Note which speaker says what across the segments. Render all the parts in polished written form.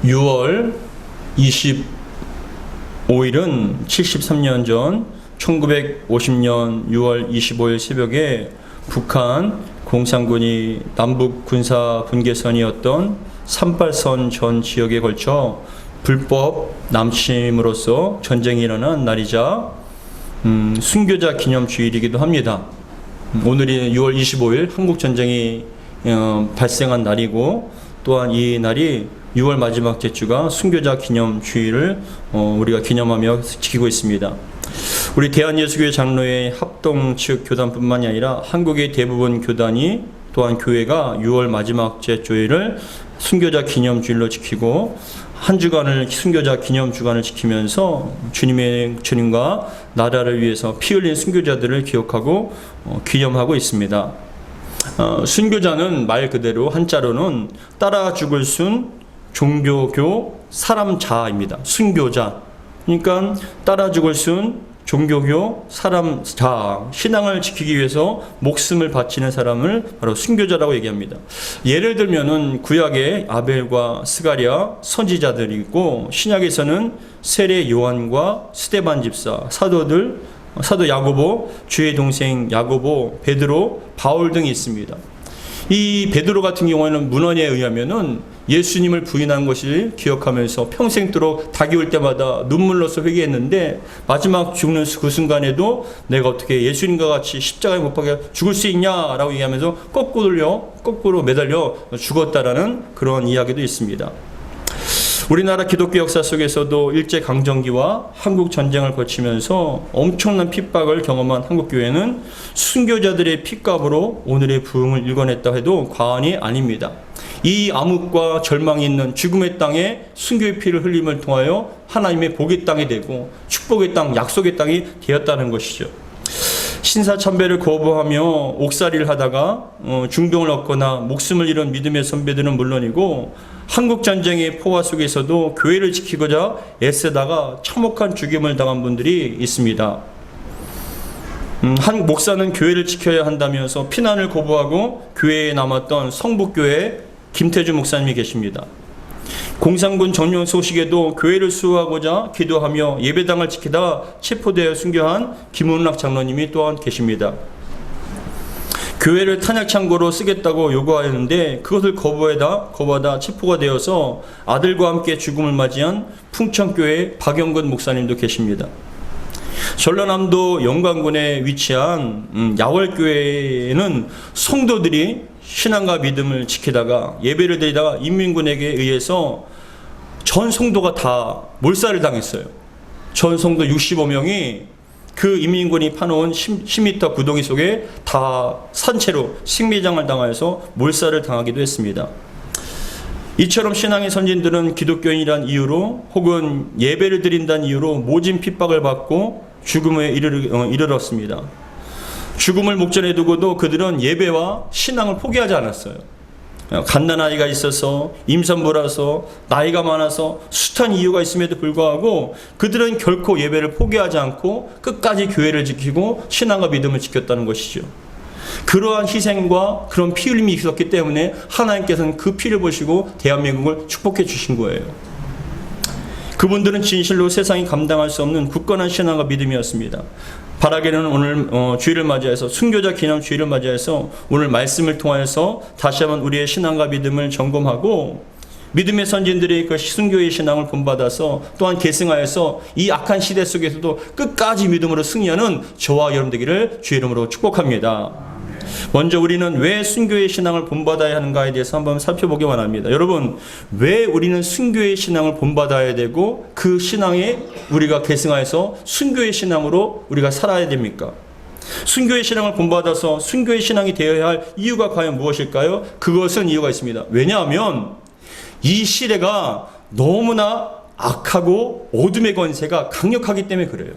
Speaker 1: 6월 25일은 73년 전 1950년 6월 25일 새벽에 북한 공산군이 남북 군사 분계선이었던 38선 전 지역에 걸쳐 불법 남침으로써 전쟁이 일어난 날이자 순교자 기념 주일이기도 합니다. 오늘이 6월 25일 한국전쟁이 발생한 날이고, 또한 이 날이 6월 마지막 제주가 순교자 기념 주일을 우리가 기념하며 지키고 있습니다. 우리 대한예수교회 장로회 합동 측 교단뿐만이 아니라 한국의 대부분 교단이, 또한 교회가 6월 마지막 제주일을 순교자 기념 주일로 지키고 한 주간을 순교자 기념 주간을 지키면서 주님과 나라를 위해서 피 흘린 순교자들을 기억하고 기념하고 있습니다. 순교자는 말 그대로 한자로는 따라 죽을 순, 종교교, 사람 자입니다. 순교자. 그러니까 따라 죽을 순, 종교교, 사람 자, 신앙을 지키기 위해서 목숨을 바치는 사람을 바로 순교자라고 얘기합니다. 예를 들면은 구약에 아벨과 스가랴 선지자들이 있고, 신약에서는 세례 요한과 스데반 집사, 사도 야고보, 주의 동생 야고보, 베드로, 바울 등이 있습니다. 이 베드로 같은 경우에는 문헌에 의하면은 예수님을 부인한 것을 기억하면서 평생도록 닭이 올 때마다 눈물로서 회개했는데, 마지막 죽는 그 순간에도 내가 어떻게 예수님과 같이 십자가에 못 박혀 죽을 수 있냐라고 얘기하면서 거꾸로 매달려 죽었다라는 그런 이야기도 있습니다. 우리나라 기독교 역사 속에서도 일제강점기와 한국전쟁을 거치면서 엄청난 핍박을 경험한 한국교회는 순교자들의 핏값으로 오늘의 부흥을 일궈냈다 해도 과언이 아닙니다. 이 암흑과 절망이 있는 죽음의 땅에 순교의 피를 흘림을 통하여 하나님의 복의 땅이 되고 축복의 땅, 약속의 땅이 되었다는 것이죠. 신사참배를 거부하며 옥살이를 하다가 중병을 얻거나 목숨을 잃은 믿음의 선배들은 물론이고, 한국전쟁의 포화 속에서도 교회를 지키고자 애쓰다가 참혹한 죽임을 당한 분들이 있습니다. 한 목사는 교회를 지켜야 한다면서 피난을 거부하고 교회에 남았던 성북교회 김태주 목사님이 계십니다. 공산군 점령 소식에도 교회를 수호하고자 기도하며 예배당을 지키다가 체포되어 순교한 김은락 장로님이 또한 계십니다. 교회를 탄약창고로 쓰겠다고 요구하였는데 그것을 거부하다 체포가 되어서 아들과 함께 죽음을 맞이한 풍천교회 박영근 목사님도 계십니다. 전라남도 영광군에 위치한 야월교회에는 성도들이 신앙과 믿음을 지키다가 예배를 드리다가 인민군에게 의해서 전 성도가 다 몰살을 당했어요. 전 성도 65명이 그 인민군이 파놓은 10m 구덩이 속에 다 산채로 식매장을 당하여서 몰살을 당하기도 했습니다. 이처럼 신앙의 선진들은 기독교인이란 이유로 혹은 예배를 드린다는 이유로 모진 핍박을 받고 죽음에 이르렀습니다. 죽음을 목전에 두고도 그들은 예배와 신앙을 포기하지 않았어요. 갓난아이가 있어서, 임산부라서, 나이가 많아서 숱한 이유가 있음에도 불구하고 그들은 결코 예배를 포기하지 않고 끝까지 교회를 지키고 신앙과 믿음을 지켰다는 것이죠. 그러한 희생과 그런 피 흘림이 있었기 때문에 하나님께서는 그 피를 보시고 대한민국을 축복해 주신 거예요. 그분들은 진실로 세상이 감당할 수 없는 굳건한 신앙과 믿음이었습니다. 바라기는 오늘 주일을 맞이해서, 순교자 기념 주일을 맞이해서 오늘 말씀을 통하여서 다시 한번 우리의 신앙과 믿음을 점검하고 믿음의 선진들의 그 순교의 신앙을 본받아서 또한 계승하여서 이 악한 시대 속에서도 끝까지 믿음으로 승리하는 저와 여러분 되기를 주의 이름으로 축복합니다. 먼저 우리는 왜 순교의 신앙을 본받아야 하는가에 대해서 한번 살펴보기 원합니다. 여러분, 왜 우리는 순교의 신앙을 본받아야 되고 그 신앙에 우리가 계승하여서 순교의 신앙으로 우리가 살아야 됩니까? 순교의 신앙을 본받아서 순교의 신앙이 되어야 할 이유가 과연 무엇일까요? 그것은 이유가 있습니다. 왜냐하면 이 시대가 너무나 악하고 어둠의 권세가 강력하기 때문에 그래요.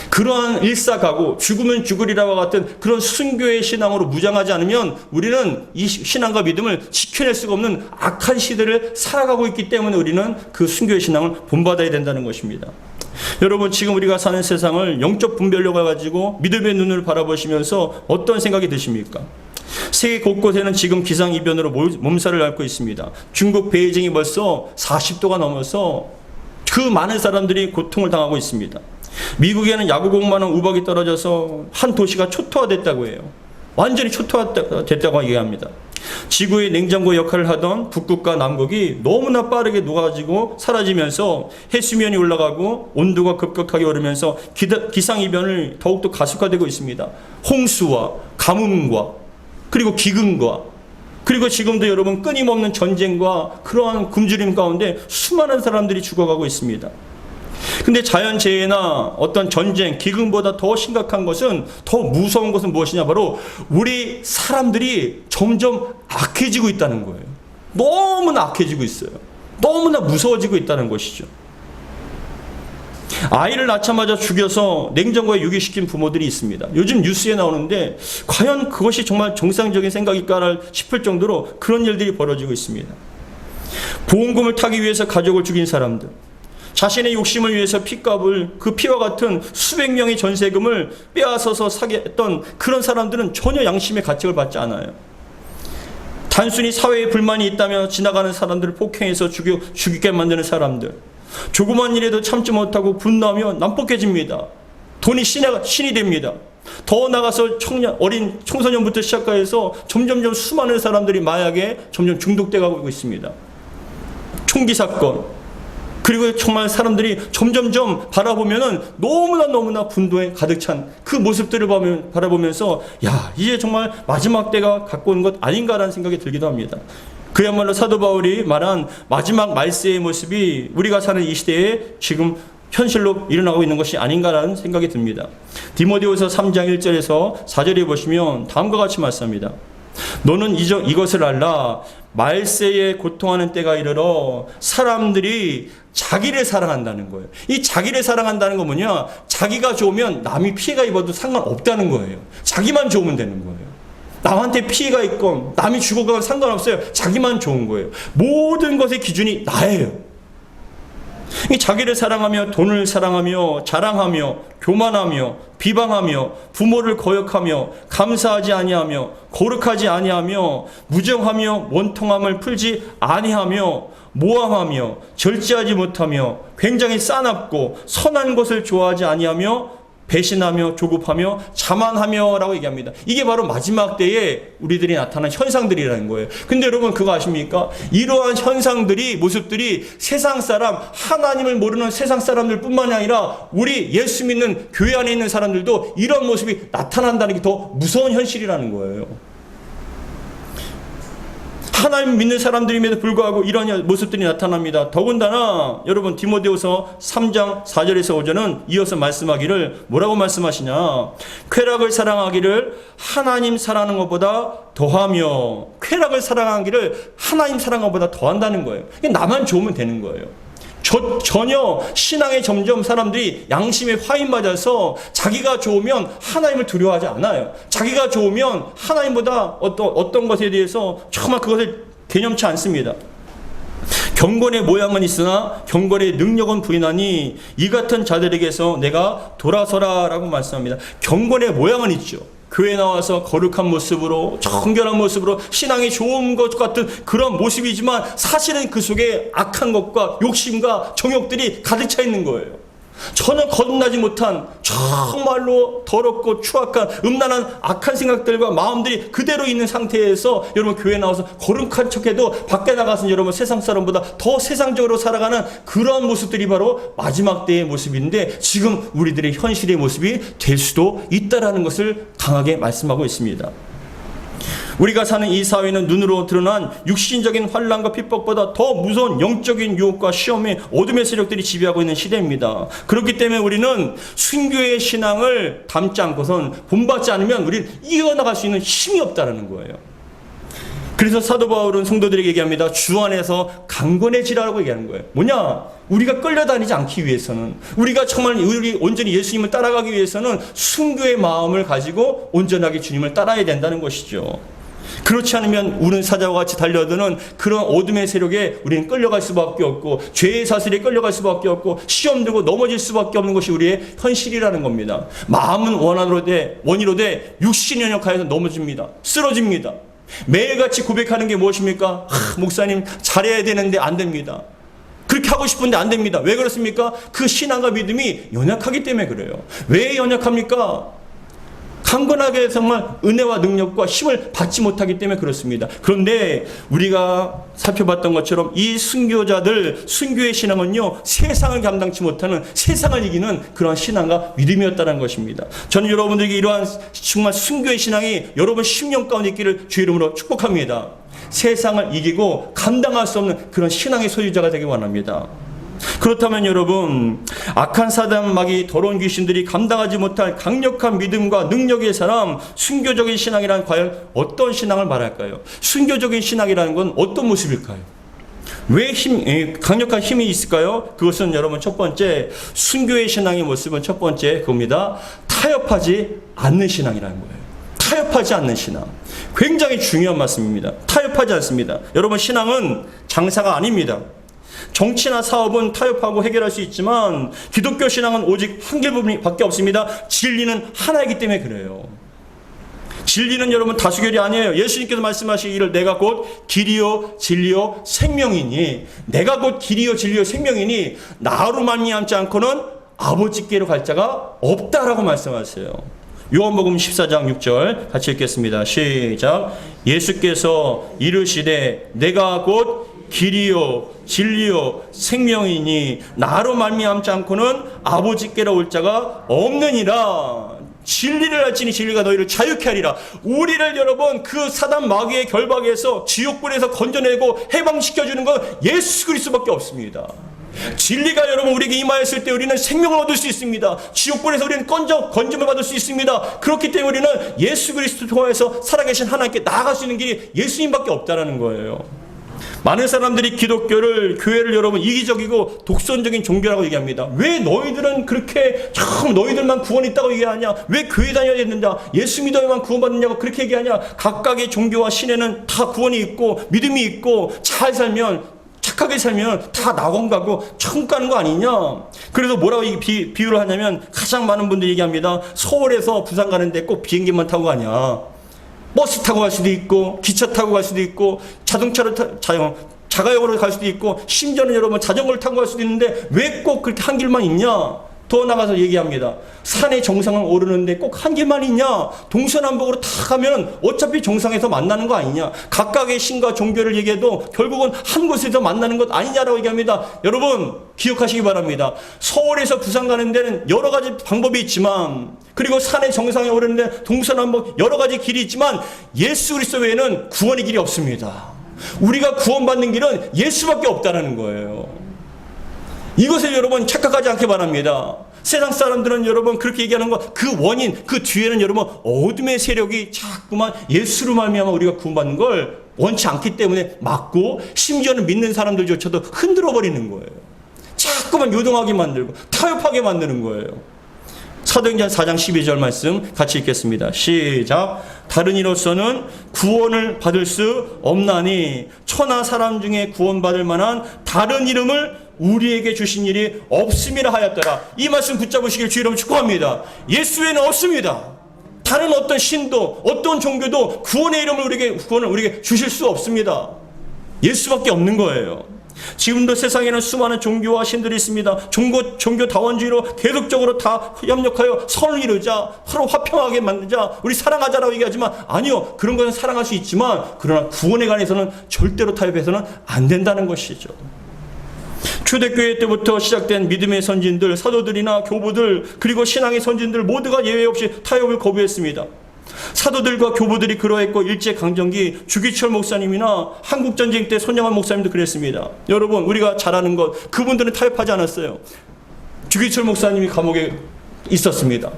Speaker 1: 그러한 일사각오, 죽으면 죽으리라와 같은 그런 순교의 신앙으로 무장하지 않으면 우리는 이 신앙과 믿음을 지켜낼 수가 없는 악한 시대를 살아가고 있기 때문에 우리는 그 순교의 신앙을 본받아야 된다는 것입니다. 여러분, 지금 우리가 사는 세상을 영적 분별력을 가지고 믿음의 눈을 바라보시면서 어떤 생각이 드십니까? 세계 곳곳에는 지금 기상이변으로 몸살을 앓고 있습니다. 중국 베이징이 벌써 40도가 넘어서 그 많은 사람들이 고통을 당하고 있습니다. 미국에는 야구 공만한 우박이 떨어져서 한 도시가 초토화됐다고 해요. 완전히 초토화됐다고 얘기합니다. 지구의 냉장고 역할을 하던 북극과 남극이 너무나 빠르게 녹아지고 사라지면서 해수면이 올라가고 온도가 급격하게 오르면서 기상이변을 더욱더 가속화되고 있습니다. 홍수와 가뭄과 그리고 기근과 그리고 지금도 여러분 끊임없는 전쟁과 그러한 굶주림 가운데 수많은 사람들이 죽어가고 있습니다. 근데 자연재해나 어떤 전쟁, 기근보다 더 심각한 것은, 더 무서운 것은 무엇이냐, 바로 우리 사람들이 점점 악해지고 있다는 거예요. 너무나 악해지고 있어요. 너무나 무서워지고 있다는 것이죠. 아이를 낳자마자 죽여서 냉장고에 유기시킨 부모들이 있습니다. 요즘 뉴스에 나오는데 과연 그것이 정말 정상적인 생각일까 싶을 정도로 그런 일들이 벌어지고 있습니다. 보험금을 타기 위해서 가족을 죽인 사람들, 자신의 욕심을 위해서 피값을, 그 피와 같은 수백 명의 전세금을 빼앗아서 사게 했던 그런 사람들은 전혀 양심의 가책을 받지 않아요. 단순히 사회에 불만이 있다며 지나가는 사람들을 폭행해서 죽이게 만드는 사람들, 조그만 일에도 참지 못하고 분노하며 난폭해집니다. 돈이 신이 됩니다. 더 나가서 어린 청소년부터 시작해서 점점점 수많은 사람들이 마약에 점점 중독돼 가고 있습니다. 총기 사건, 그리고 정말 사람들이 점점점 바라보면은 너무나 분노에 가득 찬 그 모습들을 바라보면서, 야, 이제 정말 마지막 때가 갖고 온 것 아닌가라는 생각이 들기도 합니다. 그야말로 사도 바울이 말한 마지막 말세의 모습이 우리가 사는 이 시대에 지금 현실로 일어나고 있는 것이 아닌가라는 생각이 듭니다. 디모데후서 3장 1절에서 4절에 보시면 다음과 같이 말씀합니다. 너는 이것을 알라. 말세에 고통하는 때가 이르러 사람들이 자기를 사랑한다는 거예요. 이 자기를 사랑한다는 건 뭐냐? 자기가 좋으면 남이 피해가 입어도 상관없다는 거예요. 자기만 좋으면 되는 거예요. 남한테 피해가 있건 남이 죽어가건 상관없어요. 자기만 좋은 거예요. 모든 것의 기준이 나예요. 이 자기를 사랑하며 돈을 사랑하며 자랑하며 교만하며 비방하며 부모를 거역하며 감사하지 아니하며 거룩하지 아니하며 무정하며 원통함을 풀지 아니하며 모함하며 절제하지 못하며 굉장히 싸납고 선한 것을 좋아하지 아니하며 배신하며 조급하며 자만하며 라고 얘기합니다. 이게 바로 마지막 때에 우리들이 나타난 현상들이라는 거예요. 근데 여러분 그거 아십니까? 이러한 현상들이, 모습들이 세상 사람, 하나님을 모르는 세상 사람들 뿐만이 아니라 우리 예수 믿는 교회 안에 있는 사람들도 이런 모습이 나타난다는 게 더 무서운 현실이라는 거예요. 하나님 믿는 사람들임에도 불구하고 이런 모습들이 나타납니다. 더군다나 여러분 디모데후서 3장 4절에서 5절은 이어서 말씀하기를 뭐라고 말씀하시냐? 쾌락을 사랑하기를 하나님 사랑하는 것보다 더하며, 쾌락을 사랑하기를 하나님 사랑하는 것보다 더한다는 거예요. 나만 좋으면 되는 거예요. 전혀 신앙에 점점 사람들이 양심에 화인 맞아서 자기가 좋으면 하나님을 두려워하지 않아요. 자기가 좋으면 하나님보다 어떤 것에 대해서 정말 그것을 개념치 않습니다. 경건의 모양은 있으나 경건의 능력은 부인하니 이 같은 자들에게서 내가 돌아서라 라고 말씀합니다. 경건의 모양은 있죠. 교회 나와서 거룩한 모습으로, 정결한 모습으로 신앙이 좋은 것 같은 그런 모습이지만 사실은 그 속에 악한 것과 욕심과 정욕들이 가득 차 있는 거예요. 전혀 거듭나지 못한 정말로 더럽고 추악한 음란한 악한 생각들과 마음들이 그대로 있는 상태에서 여러분 교회 나와서 거룩한 척해도 밖에 나가서 여러분 세상 사람보다 더 세상적으로 살아가는 그런 모습들이 바로 마지막 때의 모습인데, 지금 우리들의 현실의 모습이 될 수도 있다라는 것을 강하게 말씀하고 있습니다. 우리가 사는 이 사회는 눈으로 드러난 육신적인 환난과 핍박보다 더 무서운 영적인 유혹과 시험의 어둠의 세력들이 지배하고 있는 시대입니다. 그렇기 때문에 우리는 순교의 신앙을 담지 않고선 본받지 않으면 우리는 이어나갈 수 있는 힘이 없다는 거예요. 그래서 사도 바울은 성도들에게 얘기합니다. 주 안에서 강건해지라고 얘기하는 거예요. 뭐냐? 우리가 끌려다니지 않기 위해서는, 우리가 정말 우리 온전히 예수님을 따라가기 위해서는 순교의 마음을 가지고 온전하게 주님을 따라야 된다는 것이죠. 그렇지 않으면 우는 사자와 같이 달려드는 그런 어둠의 세력에 우리는 끌려갈 수밖에 없고, 죄의 사슬에 끌려갈 수밖에 없고, 시험 들고 넘어질 수밖에 없는 것이 우리의 현실이라는 겁니다. 마음은 원이로되 육신이 연약하여서 넘어집니다. 쓰러집니다. 매일같이 고백하는 게 무엇입니까? 목사님 잘해야 되는데 안 됩니다. 그렇게 하고 싶은데 안 됩니다. 왜 그렇습니까? 그 신앙과 믿음이 연약하기 때문에 그래요. 왜 연약합니까? 강건하게 정말 은혜와 능력과 힘을 받지 못하기 때문에 그렇습니다. 그런데 우리가 살펴봤던 것처럼 이 순교의 신앙은요, 세상을 감당치 못하는, 세상을 이기는 그러한 신앙과 믿음이었다는 것입니다. 저는 여러분들에게 이러한 정말 순교의 신앙이 여러분 10년 가운데 있기를 주의 이름으로 축복합니다. 세상을 이기고 감당할 수 없는 그런 신앙의 소유자가 되기 원합니다. 그렇다면 여러분, 악한 사단 마귀 더러운 귀신들이 감당하지 못할 강력한 믿음과 능력의 사람, 순교적인 신앙이란 과연 어떤 신앙을 말할까요? 순교적인 신앙이라는 건 어떤 모습일까요? 왜 강력한 힘이 있을까요? 그것은 여러분 첫 번째, 순교의 신앙의 모습은 첫 번째 그겁니다. 타협하지 않는 신앙이라는 거예요. 타협하지 않는 신앙. 굉장히 중요한 말씀입니다. 타협하지 않습니다. 여러분, 신앙은 장사가 아닙니다. 정치나 사업은 타협하고 해결할 수 있지만 기독교 신앙은 오직 한 길밖에 없습니다. 진리는 하나이기 때문에 그래요. 진리는 여러분 다수결이 아니에요. 예수님께서 말씀하시기를 내가 곧 길이요 진리요 생명이니, 내가 곧 길이요 진리요 생명이니 나로 말미암지 않고는 아버지께로 갈 자가 없다라고 말씀하세요. 요한복음 14장 6절 같이 읽겠습니다. 시작. 예수께서 이르시되 내가 곧 길이요 진리요 생명이니 나로 말미암지 않고는 아버지께로 올 자가 없느니라. 진리를 알지니 진리가 너희를 자유케 하리라. 우리를 여러분 그 사단 마귀의 결박에서, 지옥불에서 건져내고 해방시켜주는 건 예수 그리스도밖에 없습니다. 진리가 여러분 우리에게 임하였을 때 우리는 생명을 얻을 수 있습니다. 지옥불에서 우리는 건짐을 받을 수 있습니다. 그렇기 때문에 우리는 예수 그리스도 통해서 살아계신 하나님께 나아갈 수 있는 길이 예수님밖에 없다는 거예요. 많은 사람들이 교회를 여러분 이기적이고 독선적인 종교라고 얘기합니다. 왜 너희들은 그렇게 참 너희들만 구원이 있다고 얘기하냐? 왜 교회 다녀야 된다? 예수 믿어야만 구원받느냐고 그렇게 얘기하냐? 각각의 종교와 신에는 다 구원이 있고 믿음이 있고 잘 살면, 착하게 살면 다 낙원 가고 천국 가는 거 아니냐? 그래서 뭐라고 비유를 하냐면, 가장 많은 분들이 얘기합니다. 서울에서 부산 가는데 꼭 비행기만 타고 가냐? 버스 타고 갈 수도 있고, 기차 타고 갈 수도 있고, 자가용으로 갈 수도 있고, 심지어는 여러분 자전거를 타고 갈 수도 있는데 왜 꼭 그렇게 한 길만 있냐? 더 나가서 얘기합니다. 산의 정상을 오르는데 꼭 한 길만 있냐? 동서남북으로 다 가면 어차피 정상에서 만나는 거 아니냐? 각각의 신과 종교를 얘기해도 결국은 한 곳에서 만나는 것 아니냐라고 얘기합니다. 여러분 기억하시기 바랍니다. 서울에서 부산 가는 데는 여러 가지 방법이 있지만, 그리고 산의 정상에 오르는데 동서남북 여러 가지 길이 있지만 예수 그리스도 외에는 구원의 길이 없습니다. 우리가 구원받는 길은 예수밖에 없다는 거예요. 이것을 여러분 착각하지 않기 바랍니다. 세상 사람들은 여러분 그렇게 얘기하는 거, 그 원인, 그 뒤에는 여러분 어둠의 세력이 자꾸만 예수로 말미암아 우리가 구원받는 걸 원치 않기 때문에 막고, 심지어는 믿는 사람들조차도 흔들어 버리는 거예요. 자꾸만 요동하게 만들고 타협하게 만드는 거예요. 사도행전 4장 12절 말씀 같이 읽겠습니다. 시작. 다른 이로서는 구원을 받을 수 없나니 천하 사람 중에 구원받을 만한 다른 이름을 우리에게 주신 일이 없음이라 하였더라. 이 말씀 붙잡으시길 주의 이름으로 축복합니다. 예수 외에는 없습니다. 다른 어떤 신도 어떤 종교도 구원의 이름을 구원을 우리에게 주실 수 없습니다. 예수밖에 없는 거예요. 지금도 세상에는 수많은 종교와 신들이 있습니다. 종교 다원주의로 계속적으로 다 협력하여 선을 이루자, 서로 화평하게 만들자, 우리 사랑하자라고 얘기하지만, 아니요, 그런 것은 사랑할 수 있지만 그러나 구원에 관해서는 절대로 타협해서는 안 된다는 것이죠. 초대교회 때부터 시작된 믿음의 선진들, 사도들이나 교부들, 그리고 신앙의 선진들 모두가 예외 없이 타협을 거부했습니다. 사도들과 교부들이 그러했고, 일제강점기 주기철 목사님이나 한국전쟁 때 손영환 목사님도 그랬습니다. 여러분 우리가 잘 아는 것, 그분들은 타협하지 않았어요. 주기철 목사님이 감옥에 있었습니다.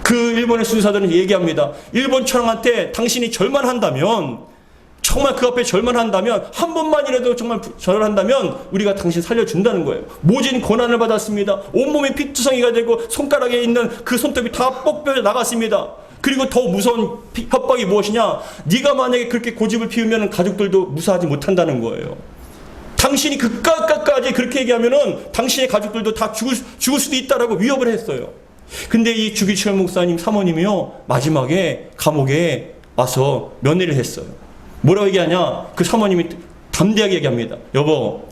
Speaker 1: 그 일본의 순사들은 얘기합니다. 일본 천황한테 당신이 절만한다면, 정말 그 앞에 절만한다면, 한 번만이라도 정말 절한다면 우리가 당신 살려준다는 거예요. 모진 고난을 받았습니다. 온몸이 피투성이가 되고 손가락에 있는 그 손톱이 다 뽑혀 나갔습니다. 그리고 더 무서운 협박이 무엇이냐? 네가 만약에 그렇게 고집을 피우면 가족들도 무사하지 못한다는 거예요. 당신이 그까지 그렇게 얘기하면은 당신의 가족들도 다 죽을 수도 있다라고 위협을 했어요. 근데 이 주기철 목사님 사모님이요, 마지막에 감옥에 와서 면회를 했어요. 뭐라고 얘기하냐? 그 사모님이 담대하게 얘기합니다. 여보,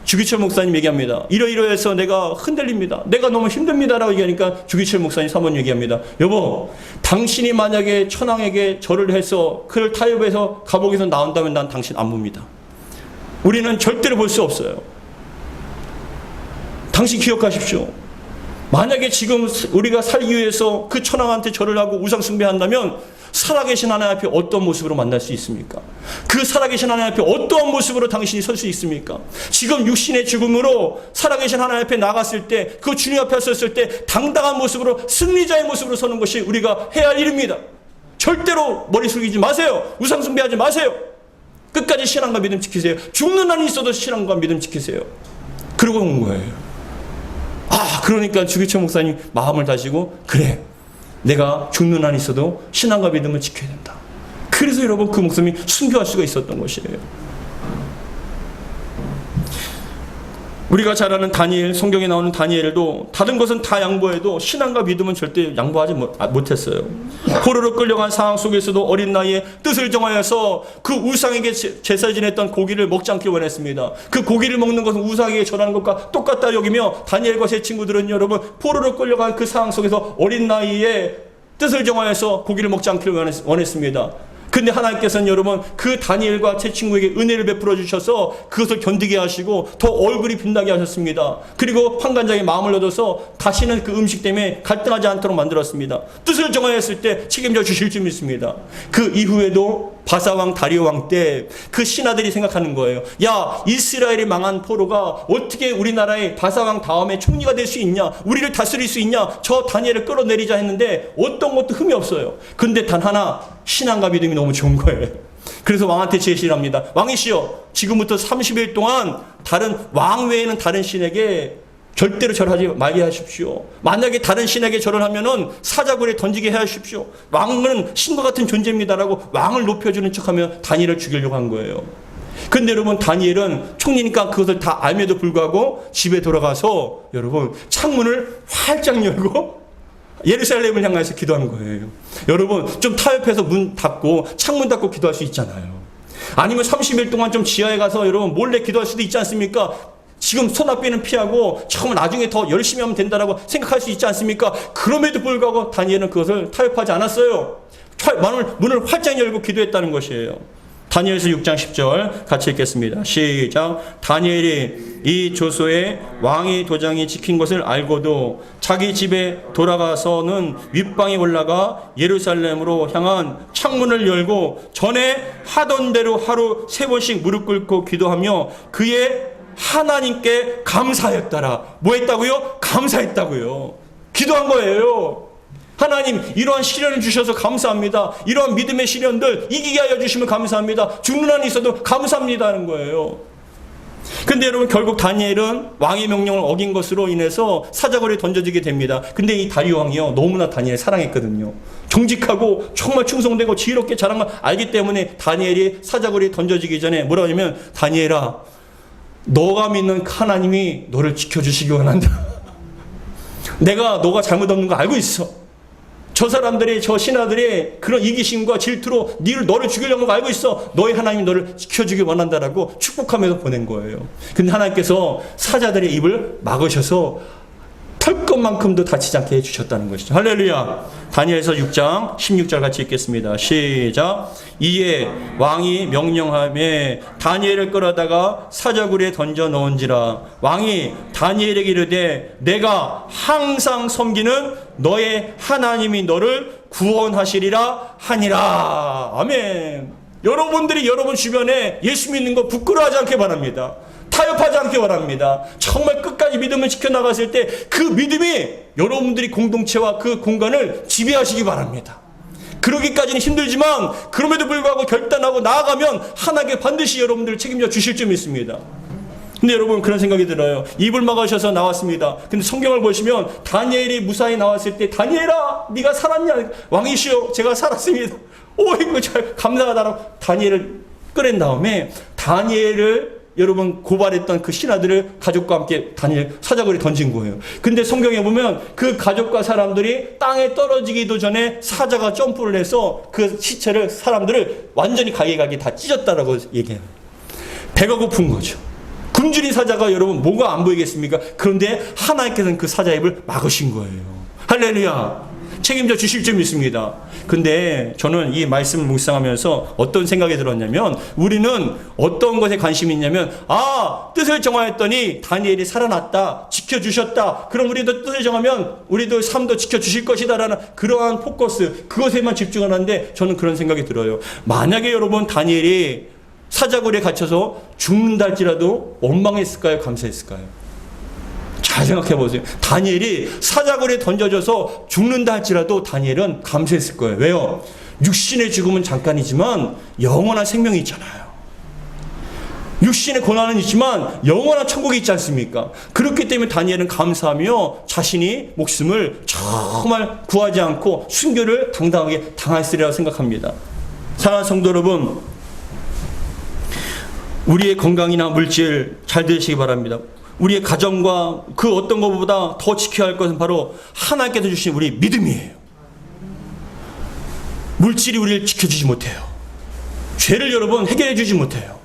Speaker 1: 주기철 목사님 얘기합니다. 이러이러해서 내가 흔들립니다. 내가 너무 힘듭니다라고 얘기하니까 주기철 목사님 사모님 얘기합니다. 여보, 당신이 만약에 천황에게 절을 해서 그를 타협해서 감옥에서 나온다면 난 당신 안 봅니다. 우리는 절대로 볼 수 없어요. 당신 기억하십시오. 만약에 지금 우리가 살기 위해서 그 천황한테 절을 하고 우상 숭배한다면 살아계신 하나님 앞에 어떤 모습으로 만날 수 있습니까? 그 살아계신 하나님 앞에 어떠한 모습으로 당신이 설 수 있습니까? 지금 육신의 죽음으로 살아계신 하나님 앞에 나갔을 때, 그 주님 앞에 섰을 때 당당한 모습으로, 승리자의 모습으로 서는 것이 우리가 해야 할 일입니다. 절대로 머리 숙이지 마세요. 우상 숭배하지 마세요. 끝까지 신앙과 믿음 지키세요. 죽는 한이 있어도 신앙과 믿음 지키세요. 그러고 온 거예요. 그러니까 주기철 목사님 마음을 다지고, 그래, 내가 죽는 한이 있어도 신앙과 믿음을 지켜야 된다. 그래서 여러분 그 목사님이 순교할 수가 있었던 것이에요. 우리가 잘 아는 다니엘, 성경에 나오는 다니엘도 다른 것은 다 양보해도 신앙과 믿음은 절대 양보하지 못했어요. 포로로 끌려간 상황 속에서도 어린 나이에 뜻을 정하여서 그 우상에게 제사 지냈던 고기를 먹지 않길 원했습니다. 그 고기를 먹는 것은 우상에게 절하는 것과 똑같다 여기며 다니엘과 제 친구들은 여러분 포로로 끌려간 그 상황 속에서 어린 나이에 뜻을 정하여서 고기를 먹지 않기를 원했습니다. 근데 하나님께서는 여러분 그 다니엘과 제 친구에게 은혜를 베풀어 주셔서 그것을 견디게 하시고 더 얼굴이 빛나게 하셨습니다. 그리고 환관장의 마음을 얻어서 다시는 그 음식 때문에 갈등하지 않도록 만들었습니다. 뜻을 정하였을 때 책임져 주실 줄 믿습니다. 그 이후에도 바사왕 다리오 왕 때 그 신하들이 생각하는 거예요. 야, 이스라엘이 망한 포로가 어떻게 우리나라의 바사왕 다음에 총리가 될 수 있냐? 우리를 다스릴 수 있냐? 저 다니엘을 끌어내리자 했는데 어떤 것도 흠이 없어요. 근데 단 하나, 신앙과 믿음이 너무 좋은 거예요. 그래서 왕한테 제시를 합니다. 왕이시여, 지금부터 30일 동안 다른 왕 외에는 다른 신에게 절대로 절하지 말게 하십시오. 만약에 다른 신에게 절을 하면은 사자굴에 던지게 해 하십시오. 왕은 신과 같은 존재입니다라고 왕을 높여주는 척하며 다니엘을 죽이려고 한 거예요. 근데 여러분 다니엘은 총리니까 그것을 다 알면도 불구하고 집에 돌아가서 여러분 창문을 활짝 열고 예루살렘을 향해서 기도하는 거예요. 여러분 좀 타협해서 문 닫고 창문 닫고 기도할 수 있잖아요. 아니면 30일 동안 좀 지하에 가서 여러분 몰래 기도할 수도 있지 않습니까? 지금 소낙비는 피하고 처음 나중에 더 열심히 하면 된다라고 생각할 수 있지 않습니까? 그럼에도 불구하고 다니엘은 그것을 타협하지 않았어요. 문을 활짝 열고 기도했다는 것이에요. 다니엘서 6장 10절 같이 읽겠습니다. 시작. 다니엘이 이 조소에 왕의 도장이 찍힌 것을 알고도 자기 집에 돌아가서는 윗방에 올라가 예루살렘으로 향한 창문을 열고 전에 하던 대로 하루 3번씩 무릎 꿇고 기도하며 그의 하나님께 감사했더라. 뭐 했다고요? 감사했다고요. 기도한 거예요. 하나님, 이러한 시련을 주셔서 감사합니다. 이러한 믿음의 시련들 이기게 하여 주시면 감사합니다. 죽는 한이 있어도 감사합니다 하는 거예요. 근데 여러분 결국 다니엘은 왕의 명령을 어긴 것으로 인해서 사자굴에 던져지게 됩니다. 근데 이 다리오 왕이요, 너무나 다니엘 사랑했거든요. 정직하고 정말 충성되고 지혜롭게 자란 걸 알기 때문에 다니엘이 사자굴에 던져지기 전에 뭐라고 하냐면, 다니엘아, 너가 믿는 하나님이 너를 지켜주시기 원한다. 내가 너가 잘못 없는 거 알고 있어. 저 사람들이, 저 신하들이 그런 이기심과 질투로 너를 죽이려는 거 알고 있어. 너의 하나님이 너를 지켜주기 원한다라고 축복하면서 보낸 거예요. 근데 하나님께서 사자들의 입을 막으셔서 털것만큼도 다치지 않게 해주셨다는 것이죠. 할렐루야. 다니엘서 6장 16절 같이 읽겠습니다. 시작. 이에 왕이 명령하며 다니엘을 끌어다가 사자굴에 던져 넣은지라. 왕이 다니엘에게 이르되 내가 항상 섬기는 너의 하나님이 너를 구원하시리라 하니라. 아멘. 여러분들이 여러분 주변에 예수 믿는 거 부끄러워하지 않게 바랍니다. 타협하지 않게 바랍니다. 정말 끝까지 믿음을 지켜나갔을 때 그 믿음이 여러분들이 공동체와 그 공간을 지배하시기 바랍니다. 그러기까지는 힘들지만 그럼에도 불구하고 결단하고 나아가면 하나님께 반드시 여러분들을 책임져 주실 줄 믿습니다. 근데 여러분 그런 생각이 들어요. 입을 막으셔서 나왔습니다. 근데 성경을 보시면 다니엘이 무사히 나왔을 때 다니엘아 네가 살았냐? 왕이시여 제가 살았습니다. 이거 잘 감사하다라고 다니엘을 끌은 다음에 다니엘을 여러분 고발했던 그 신하들을 가족과 함께 다니엘 사자굴에 던진 거예요. 근데 성경에 보면 그 가족과 사람들이 땅에 떨어지기도 전에 사자가 점프를 해서 그 시체를 사람들을 완전히 가게가게 다 찢었다라고 얘기해요. 배가 고픈 거죠. 굶주린 사자가 여러분 뭐가 안 보이겠습니까? 그런데 하나님께서는 그 사자 입을 막으신 거예요. 할렐루야. 책임져 주실 줄 믿습니다. 근데 저는 이 말씀을 묵상하면서 어떤 생각이 들었냐면 우리는 어떤 것에 관심이 있냐면 뜻을 정하였더니 다니엘이 살아났다. 지켜주셨다. 그럼 우리도 뜻을 정하면 우리도 삶도 지켜주실 것이다 라는 그러한 포커스 그것에만 집중하는데 저는 그런 생각이 들어요. 만약에 여러분 다니엘이 사자굴에 갇혀서 죽는다 할지라도 원망했을까요? 감사했을까요? 잘 생각해 보세요. 다니엘이 사자굴에 던져져서 죽는다 할지라도 다니엘은 감사했을 거예요. 왜요? 육신의 죽음은 잠깐이지만 영원한 생명이 있잖아요. 육신의 고난은 있지만 영원한 천국이 있지 않습니까? 그렇기 때문에 다니엘은 감사하며 자신이 목숨을 정말 구하지 않고 순교를 당당하게 당했으리라고 생각합니다. 사랑하는 성도 여러분, 우리의 건강이나 물질 잘 들으시기 바랍니다. 우리의 가정과 그 어떤 것보다 더 지켜야 할 것은 바로 하나님께서 주신 우리 믿음이에요. 물질이 우리를 지켜주지 못해요. 죄를 여러분 해결해 주지 못해요.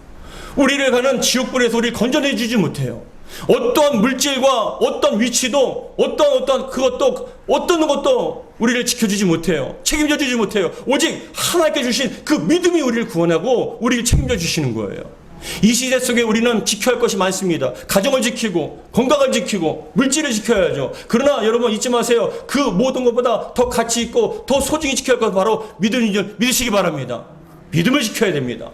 Speaker 1: 우리를 가는 지옥불에서 우리를 건져내 주지 못해요. 어떤 물질과 어떤 위치도 어떤 것도 우리를 지켜주지 못해요. 책임져 주지 못해요. 오직 하나님께 주신 그 믿음이 우리를 구원하고 우리를 책임져 주시는 거예요. 이 시대 속에 우리는 지켜야 할 것이 많습니다. 가정을 지키고 건강을 지키고 물질을 지켜야죠. 그러나 여러분 잊지 마세요. 그 모든 것보다 더 가치 있고 더 소중히 지켜야 할 것은 바로 믿으시기 바랍니다. 믿음을 지켜야 됩니다.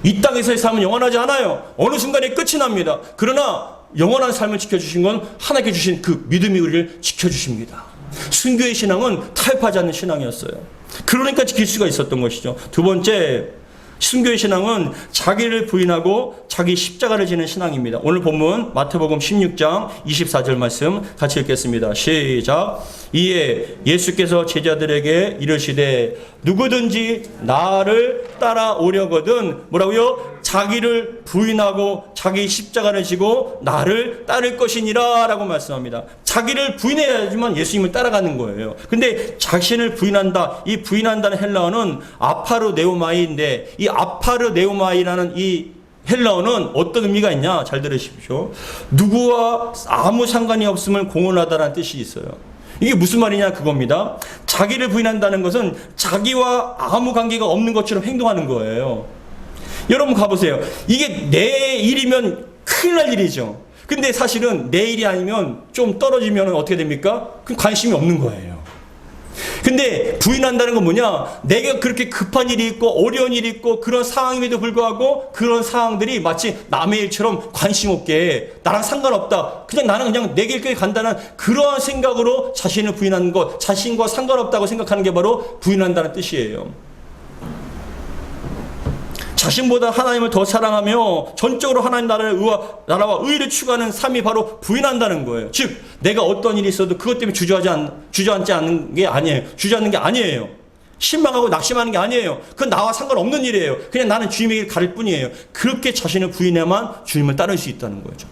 Speaker 1: 이 땅에서의 삶은 영원하지 않아요. 어느 순간에 끝이 납니다. 그러나 영원한 삶을 지켜주신 건 하나님께 주신 그 믿음이 우리를 지켜주십니다. 순교의 신앙은 타협하지 않는 신앙이었어요. 그러니까 지킬 수가 있었던 것이죠. 두 번째, 순교의 신앙은 자기를 부인하고 자기 십자가를 지는 신앙입니다. 오늘 본문 마태복음 16장 24절 말씀 같이 읽겠습니다. 시작. 이에 예수께서 제자들에게 이르시되 누구든지 나를 따라오려거든 뭐라고요? 자기를 부인하고 자기 십자가를 지고 나를 따를 것이니라 라고 말씀합니다. 자기를 부인해야지만 예수님을 따라가는 거예요. 근데 자신을 부인한다, 이 부인한다는 헬라어는 아파르네오마이인데 이 아파르네오마이라는 이 헬라어는 어떤 의미가 있냐? 잘 들으십시오. 누구와 아무 상관이 없음을 공언하다라는 뜻이 있어요. 이게 무슨 말이냐 그겁니다. 자기를 부인한다는 것은 자기와 아무 관계가 없는 것처럼 행동하는 거예요. 여러분 가보세요. 이게 내 일이면 큰일 날 일이죠. 근데 사실은 내 일이 아니면 좀 떨어지면 어떻게 됩니까? 그럼 관심이 없는 거예요. 근데 부인한다는 건 뭐냐? 내가 그렇게 급한 일이 있고 어려운 일이 있고 그런 상황임에도 불구하고 그런 상황들이 마치 남의 일처럼 관심 없게 나랑 상관없다. 나는 그냥 내 길거리 간다는 그러한 생각으로 자신을 부인하는 것, 자신과 상관없다고 생각하는 게 바로 부인한다는 뜻이에요. 자신보다 하나님을 더 사랑하며 전적으로 하나님 나라와 의를 추구하는 삶이 바로 부인한다는 거예요. 즉 내가 어떤 일이 있어도 그것 때문에 주저앉지 않는 게 아니에요. 주저앉는 게 아니에요. 실망하고 낙심하는 게 아니에요. 그건 나와 상관없는 일이에요. 그냥 나는 주님의 길 가릴 뿐이에요. 그렇게 자신을 부인해야만 주님을 따를 수 있다는 거죠.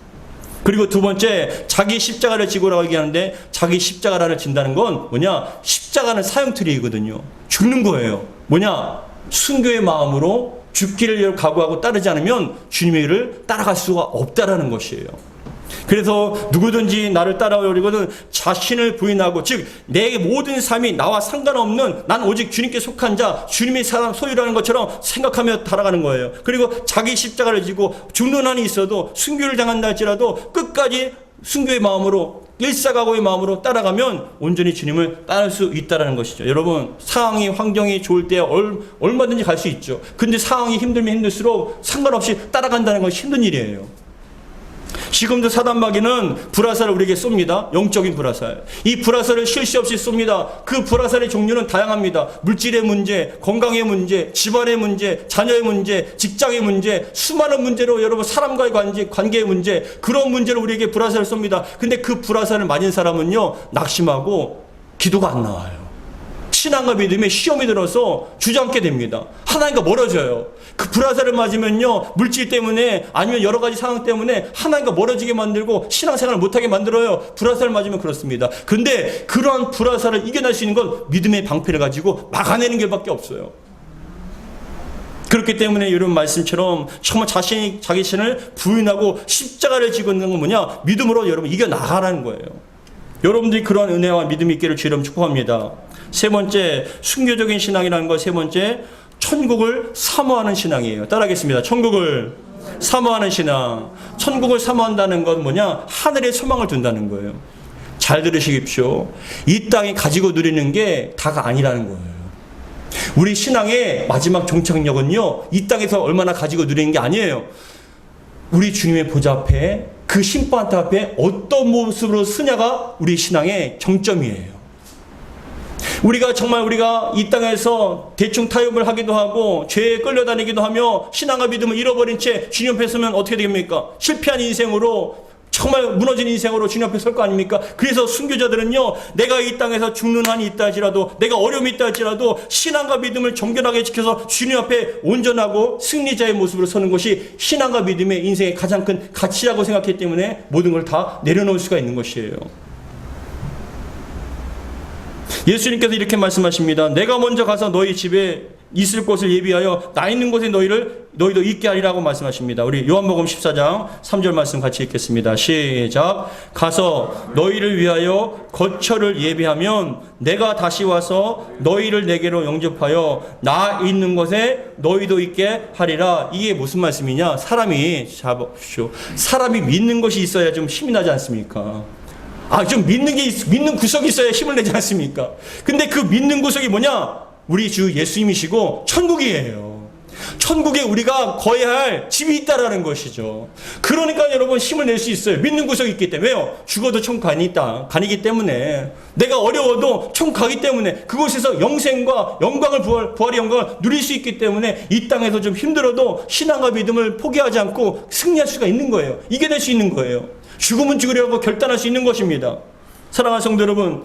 Speaker 1: 그리고 두 번째, 자기 십자가를 지고라고 얘기하는데 자기 십자가를 진다는 건 뭐냐? 십자가는 사형틀이거든요. 죽는 거예요. 뭐냐? 순교의 마음으로 죽기를 각오하고 따르지 않으면 주님의 길을 따라갈 수가 없다라는 것이에요. 그래서 누구든지 나를 따라오려거든 자신을 부인하고, 즉 내 모든 삶이 나와 상관없는, 난 오직 주님께 속한 자, 주님의 사람 소유라는 것처럼 생각하며 달아가는 거예요. 그리고 자기 십자가를 지고 죽는 한이 있어도, 순교를 당한다 할지라도 끝까지 순교의 마음으로, 일사각오의 마음으로 따라가면 온전히 주님을 따를 수 있다는 것이죠. 여러분, 상황이, 환경이 좋을 때 얼마든지 갈 수 있죠. 근데 상황이 힘들면 힘들수록 상관없이 따라간다는 것이 힘든 일이에요. 지금도 사단마귀는 불화살을 우리에게 쏩니다. 영적인 불화살. 이 불화살을 쉴 새 없이 쏩니다. 그 불화살의 종류는 다양합니다. 물질의 문제, 건강의 문제, 집안의 문제, 자녀의 문제, 직장의 문제, 수많은 문제로 여러분 사람과의 관계의 문제, 그런 문제로 우리에게 불화살을 쏩니다. 근데 그 불화살을 맞은 사람은요, 낙심하고 기도가 안 나와요. 신앙과 믿음에 시험이 들어서 주저앉게 됩니다. 하나님과 멀어져요. 그 불화살을 맞으면요, 물질 때문에 아니면 여러 가지 상황 때문에 하나님과 멀어지게 만들고 신앙생활을 못하게 만들어요. 불화살을 맞으면 그렇습니다. 근데 그러한 불화살을 이겨낼 수 있는 건 믿음의 방패를 가지고 막아내는 길밖에 없어요. 그렇기 때문에 이런 말씀처럼 정말 자기 자신을 부인하고 십자가를 지고 있는 건 뭐냐? 믿음으로 여러분 이겨나가라는 거예요. 여러분들이 그러한 은혜와 믿음이 있기를 주여 축복합니다. 세 번째, 순교적인 신앙이라는 것, 세 번째, 천국을 사모하는 신앙이에요. 따라하겠습니다. 천국을 사모하는 신앙. 천국을 사모한다는 건 뭐냐? 하늘에 소망을 둔다는 거예요. 잘 들으시십시오. 이 땅에 가지고 누리는 게 다가 아니라는 거예요. 우리 신앙의 마지막 종착역은요, 이 땅에서 얼마나 가지고 누리는 게 아니에요. 우리 주님의 보좌 앞에, 그 심판대 앞에 어떤 모습으로 쓰냐가 우리 신앙의 정점이에요. 우리가 이 땅에서 대충 타협을 하기도 하고 죄에 끌려다니기도 하며 신앙과 믿음을 잃어버린 채 주님 앞에 서면 어떻게 됩니까? 실패한 인생으로, 정말 무너진 인생으로 주님 앞에 설 거 아닙니까? 그래서 순교자들은요, 내가 이 땅에서 죽는 한이 있다 할지라도, 내가 어려움이 있다 할지라도 신앙과 믿음을 정결하게 지켜서 주님 앞에 온전하고 승리자의 모습으로 서는 것이 신앙과 믿음의 인생의 가장 큰 가치라고 생각했기 때문에 모든 걸 다 내려놓을 수가 있는 것이에요. 예수님께서 이렇게 말씀하십니다. 내가 먼저 가서 너희 집에 있을 곳을 예비하여 나 있는 곳에 너희도 있게 하리라고 말씀하십니다. 우리 요한복음 14장 3절 말씀 같이 읽겠습니다. 시작. 가서 너희를 위하여 거처를 예비하면 내가 다시 와서 너희를 내게로 영접하여 나 있는 곳에 너희도 있게 하리라. 이게 무슨 말씀이냐? 사람이 믿는 것이 있어야 좀 힘이 나지 않습니까? 좀 믿는 구석이 있어야 힘을 내지 않습니까? 근데 그 믿는 구석이 뭐냐? 우리 주 예수님이시고 천국이에요. 천국에 우리가 거해야 할 집이 있다라는 것이죠. 그러니까 여러분 힘을 낼 수 있어요. 믿는 구석이 있기 때문에. 왜요? 죽어도 천국 가니기 때문에. 내가 어려워도 천국 가기 때문에. 그곳에서 영생과 영광을 부활의 영광을 누릴 수 있기 때문에 이 땅에서 좀 힘들어도 신앙과 믿음을 포기하지 않고 승리할 수가 있는 거예요. 이겨낼 수 있는 거예요. 죽으면 죽으려고 결단할 수 있는 것입니다. 사랑하는 성도 여러분,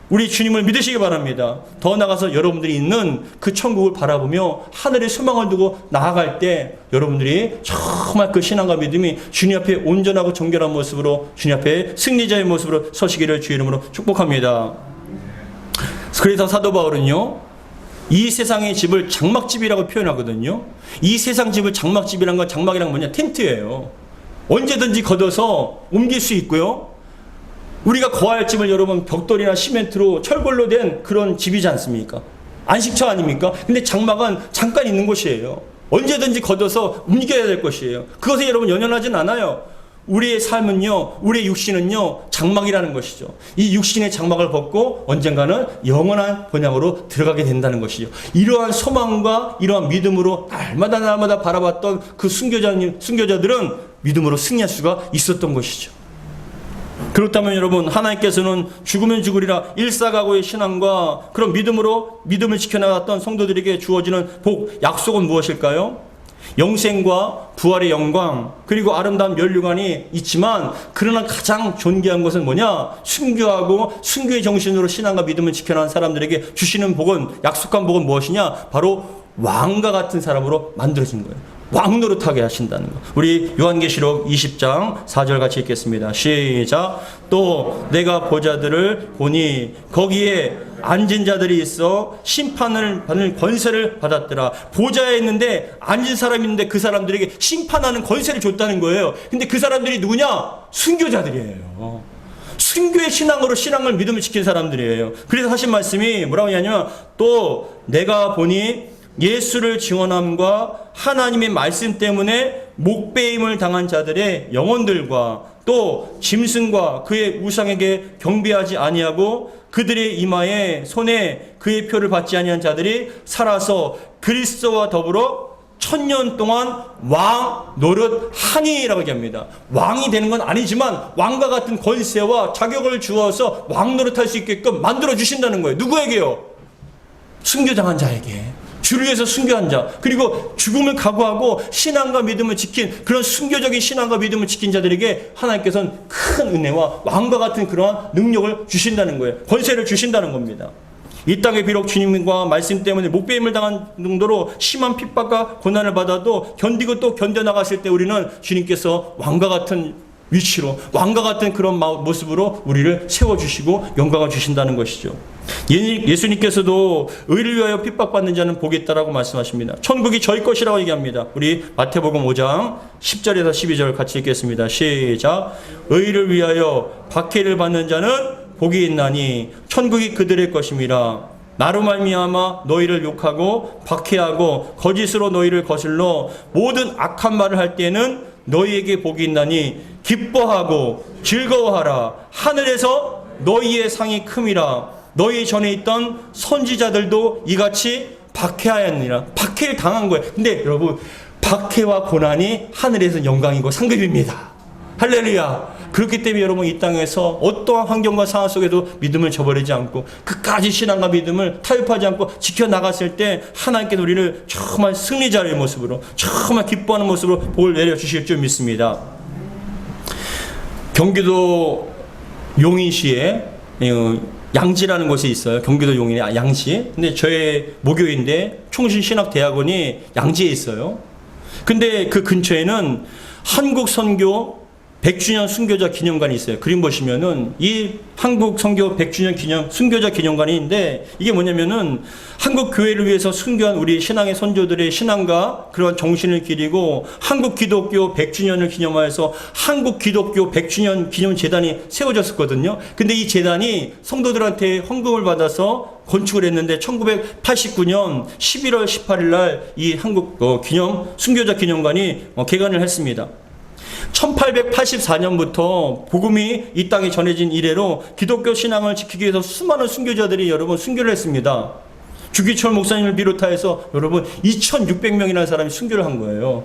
Speaker 1: 우리 주님을 믿으시기 바랍니다. 더 나아가서 여러분들이 있는 그 천국을 바라보며 하늘에 소망을 두고 나아갈 때 여러분들이 정말 그 신앙과 믿음이 주님 앞에 온전하고 정결한 모습으로, 주님 앞에 승리자의 모습으로 서시기를 주의 이름으로 축복합니다. 그래서 사도 바울은요, 이 세상의 집을 장막집이라고 표현하거든요. 이 세상 집을 장막집이란 건, 장막이란 뭐냐? 텐트예요. 언제든지 걷어서 옮길 수 있고요. 우리가 거할 집을 여러분 벽돌이나 시멘트로 철골로 된 그런 집이지 않습니까? 안식처 아닙니까? 근데 장막은 잠깐 있는 곳이에요. 언제든지 걷어서 옮겨야 될 것이에요. 그것에 여러분 연연하진 않아요. 우리의 삶은요, 우리의 육신은요, 장막이라는 것이죠. 이 육신의 장막을 벗고 언젠가는 영원한 본향으로 들어가게 된다는 것이죠. 이러한 소망과 이러한 믿음으로 날마다 바라봤던 그 순교자들은 믿음으로 승리할 수가 있었던 것이죠. 그렇다면 여러분, 하나님께서는 죽으면 죽으리라 일사각오의 신앙과 그런 믿음을 지켜나갔던 성도들에게 주어지는 복, 약속은 무엇일까요? 영생과 부활의 영광, 그리고 아름다운 면류관이 있지만, 그러나 가장 존귀한 것은 뭐냐? 순교하고 순교의 정신으로 신앙과 믿음을 지켜나간 사람들에게 주시는 복은, 약속한 복은 무엇이냐? 바로 왕과 같은 사람으로 만들어진 거예요. 왕 노릇하게 하신다는 것. 우리 요한계시록 20장 4절 같이 읽겠습니다. 시작. 또 내가 보좌들을 보니 거기에 앉은 자들이 있어 심판을 받는 권세를 받았더라. 보좌에 있는데 앉은 사람이 있는데 그 사람들에게 심판하는 권세를 줬다는 거예요. 근데 그 사람들이 누구냐? 순교자들이에요. 순교의 신앙을 믿음을 지킨 사람들이에요. 그래서 하신 말씀이 뭐라고 하냐면, 또 내가 보니 예수를 증언함과 하나님의 말씀 때문에 목배임을 당한 자들의 영혼들과 또 짐승과 그의 우상에게 경배하지 아니하고 그들의 이마에 손에 그의 표를 받지 아니한 자들이 살아서 그리스도와 더불어 천년 동안 왕 노릇하니라고 얘기합니다. 왕이 되는 건 아니지만 왕과 같은 권세와 자격을 주어서 왕 노릇할 수 있게끔 만들어 주신다는 거예요. 누구에게요? 순교당한 자에게. 주를 위해서 순교한 자, 그리고 죽음을 각오하고 신앙과 믿음을 지킨 그런 순교적인 신앙과 믿음을 지킨 자들에게 하나님께서는 큰 은혜와 왕과 같은 그러한 능력을 주신다는 거예요. 권세를 주신다는 겁니다. 이 땅에 비록 주님과 말씀 때문에 목배임을 당한 정도로 심한 핍박과 고난을 받아도 견디고 또 견뎌나갔을 때 우리는 주님께서 왕과 같은 위치로, 왕과 같은 그런 모습으로 우리를 세워주시고 영광을 주신다는 것이죠. 예수님께서도 의를 위하여 핍박받는 자는 복이 있다라고 말씀하십니다. 천국이 저희 것이라고 얘기합니다. 우리 마태복음 5장 10절에서 12절 같이 읽겠습니다. 시작. 의를 위하여 박해를 받는 자는 복이 있나니 천국이 그들의 것임이라. 나로 말미암아 너희를 욕하고 박해하고 거짓으로 너희를 거슬러 모든 악한 말을 할 때에는 너희에게 복이 있나니 기뻐하고 즐거워하라. 하늘에서 너희의 상이 큼이라. 너희 전에 있던 선지자들도 이같이 박해하였느니라. 박해를 당한 거예요. 근데 여러분, 박해와 고난이 하늘에서 영광이고 상급입니다. 할렐루야. 그렇기 때문에 여러분, 이 땅에서 어떠한 환경과 상황 속에도 믿음을 저버리지 않고 끝까지 신앙과 믿음을 타협하지 않고 지켜나갔을 때 하나님께서 우리를 정말 승리자의 모습으로, 정말 기뻐하는 모습으로 복을 내려주실 줄 믿습니다. 경기도 용인시에 양지라는 곳이 있어요. 경기도 용인의 양지. 근데 저의 모교인데 총신신학대학원이 양지에 있어요. 근데 그 근처에는 한국 선교 100주년 순교자 기념관이 있어요. 그림 보시면은 이 한국 선교 100주년 기념 순교자 기념관인데 이게 뭐냐면은 한국 교회를 위해서 순교한 우리 신앙의 선조들의 신앙과 그런 정신을 기리고 한국 기독교 100주년을 기념하여서 한국 기독교 100주년 기념 재단이 세워졌었거든요. 근데 이 재단이 성도들한테 헌금을 받아서 건축을 했는데 1989년 11월 18일 날 이 한국 기념 순교자 기념관이 개관을 했습니다. 1884년부터 복음이 이 땅에 전해진 이래로 기독교 신앙을 지키기 위해서 수많은 순교자들이 여러분 순교를 했습니다. 주기철 목사님을 비롯하여서 여러분 2600명이라는 사람이 순교를 한 거예요.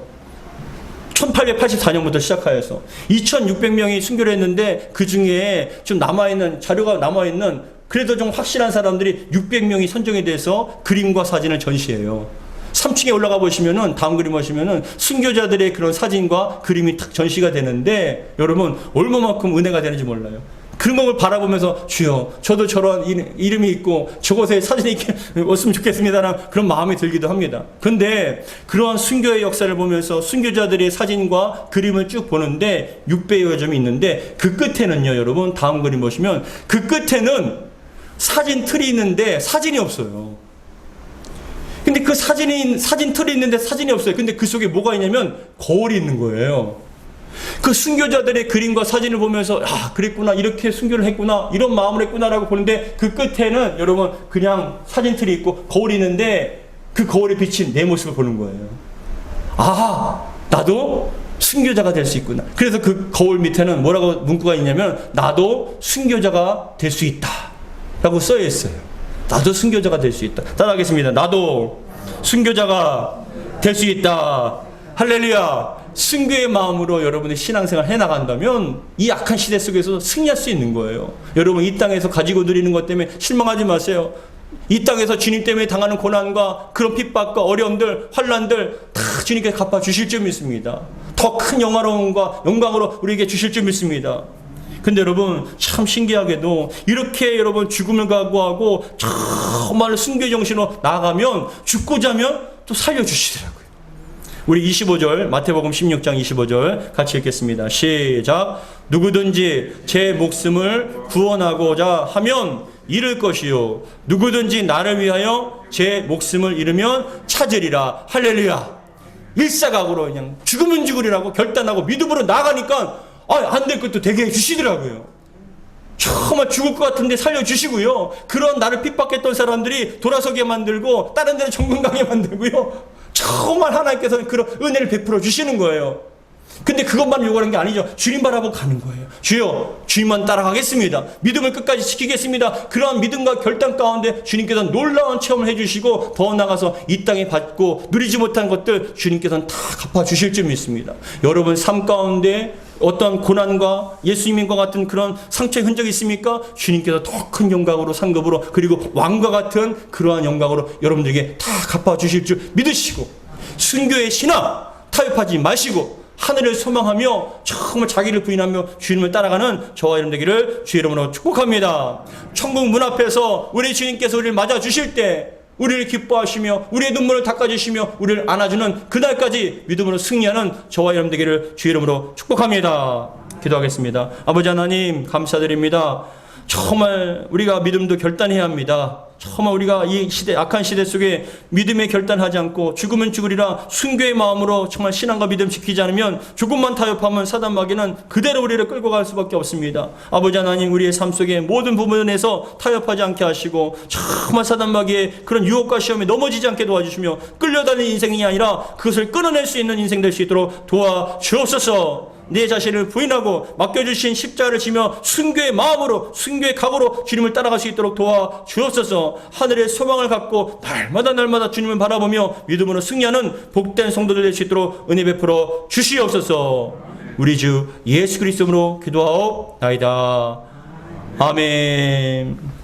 Speaker 1: 1884년부터 시작하여서 2600명이 순교를 했는데 그 중에 좀 남아있는 자료가 남아있는 그래도 좀 확실한 사람들이 600명이 선정이 돼서 그림과 사진을 전시해요. 3층에 올라가 보시면은 다음 그림 보시면은 순교자들의 그런 사진과 그림이 탁 전시가 되는데 여러분 얼마만큼 은혜가 되는지 몰라요. 그런 걸 바라보면서 주여 저도 저런 이름이 있고 저곳에 사진이 있으면 좋겠습니다라는 그런 마음이 들기도 합니다. 그런데 그러한 순교의 역사를 보면서 순교자들의 사진과 그림을 쭉 보는데 6배의 점이 있는데 그 끝에는요 여러분 다음 그림 보시면 그 끝에는 사진 틀이 있는데 사진이 없어요. 근데 그 사진 틀이 있는데 사진이 없어요. 근데 그 속에 뭐가 있냐면 거울이 있는 거예요. 그 순교자들의 그림과 사진을 보면서 아 그랬구나 이렇게 순교를 했구나 이런 마음을 했구나라고 보는데 그 끝에는 여러분 그냥 사진 틀이 있고 거울이 있는데 그 거울에 비친 내 모습을 보는 거예요. 아 나도 순교자가 될 수 있구나. 그래서 그 거울 밑에는 뭐라고 문구가 있냐면 나도 순교자가 될 수 있다 라고 써 있어요. 나도 순교자가 될 수 있다. 따라하겠습니다. 나도 순교자가 될 수 있다. 할렐루야. 순교의 마음으로 여러분의 신앙생활 해나간다면 이 악한 시대 속에서 승리할 수 있는 거예요. 여러분 이 땅에서 가지고 누리는 것 때문에 실망하지 마세요. 이 땅에서 주님 때문에 당하는 고난과 그런 핍박과 어려움들, 환난들 다 주님께 갚아주실 줄 믿습니다. 더 큰 영화로움과 영광으로 우리에게 주실 줄 믿습니다. 근데 여러분 참 신기하게도 이렇게 여러분 죽음을 각오하고 정말 순교 정신으로 나아가면 죽고자 하면 또 살려주시더라고요. 우리 25절 마태복음 16장 25절 같이 읽겠습니다. 시작. 누구든지 제 목숨을 구원하고자 하면 잃을 것이요 누구든지 나를 위하여 제 목숨을 잃으면 찾으리라. 할렐루야. 일사각오로 그냥 죽으면 죽으리라고 결단하고 믿음으로 나가니까 안 될 것도 되게 해주시더라고요. 정말 죽을 것 같은데 살려주시고요. 그런 나를 핍박했던 사람들이 돌아서게 만들고 다른 데는 정금 가게 만들고요. 정말 하나님께서는 그런 은혜를 베풀어 주시는 거예요. 근데 그것만 요구하는 게 아니죠. 주님 바라보고 가는 거예요. 주여, 주님만 따라가겠습니다. 믿음을 끝까지 지키겠습니다. 그러한 믿음과 결단 가운데 주님께서 놀라운 체험을 해주시고 더 나아가서 이 땅에 받고 누리지 못한 것들 주님께서는 다 갚아주실 줄 믿습니다. 여러분 삶 가운데 어떤 고난과 예수님과 같은 그런 상처의 흔적이 있습니까? 주님께서 더 큰 영광으로 상급으로 그리고 왕과 같은 그러한 영광으로 여러분들에게 다 갚아주실 줄 믿으시고 순교의 신앙 타협하지 마시고 하늘을 소망하며 정말 자기를 부인하며 주님을 따라가는 저와 여러분 되기를 주의 이름으로 축복합니다. 천국 문 앞에서 우리 주님께서 우리를 맞아주실 때 우리를 기뻐하시며 우리의 눈물을 닦아주시며 우리를 안아주는 그날까지 믿음으로 승리하는 저와 여러분 되기를 주의 이름으로 축복합니다. 기도하겠습니다. 아버지 하나님 감사드립니다. 정말 우리가 믿음도 결단해야 합니다. 정말 우리가 이 시대, 악한 시대 속에 믿음의 결단하지 않고 죽으면 죽으리라 순교의 마음으로 정말 신앙과 믿음 지키지 않으면 조금만 타협하면 사단 마귀는 그대로 우리를 끌고 갈 수밖에 없습니다. 아버지 하나님 우리의 삶 속에 모든 부분에서 타협하지 않게 하시고 정말 사단 마귀의 그런 유혹과 시험에 넘어지지 않게 도와주시며 끌려다니는 인생이 아니라 그것을 끊어낼 수 있는 인생 될 수 있도록 도와주옵소서. 내 자신을 부인하고 맡겨주신 십자가를 지며 순교의 마음으로 순교의 각오로 주님을 따라갈 수 있도록 도와주옵소서. 하늘의 소망을 갖고 날마다 주님을 바라보며 믿음으로 승리하는 복된 성도들 될 수 있도록 은혜 베풀어 주시옵소서. 우리 주 예수 그리스도로 기도하옵나이다. 아멘.